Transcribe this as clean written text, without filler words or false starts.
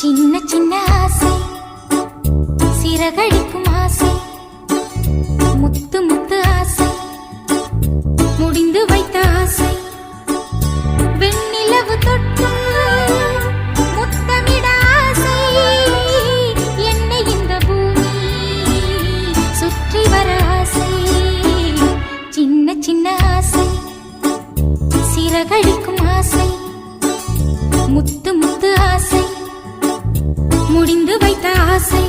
சின்ன சின்ன ஆசை, சிறகடிக்கும் ஆசை, முத்து முத்து ஆசை, முடிந்து வைத்த ஆசை, வெண்ணிலவு தொட்டு முத்தமிட ஆசை, என்னை இந்த பூமி சுற்றி வர ஆசை. சின்ன சின்ன ஆசை, சிறகடிக்கும் ஆசை, முத்து முத்து ஆசை, முடிந்து வைத்த ஆசை.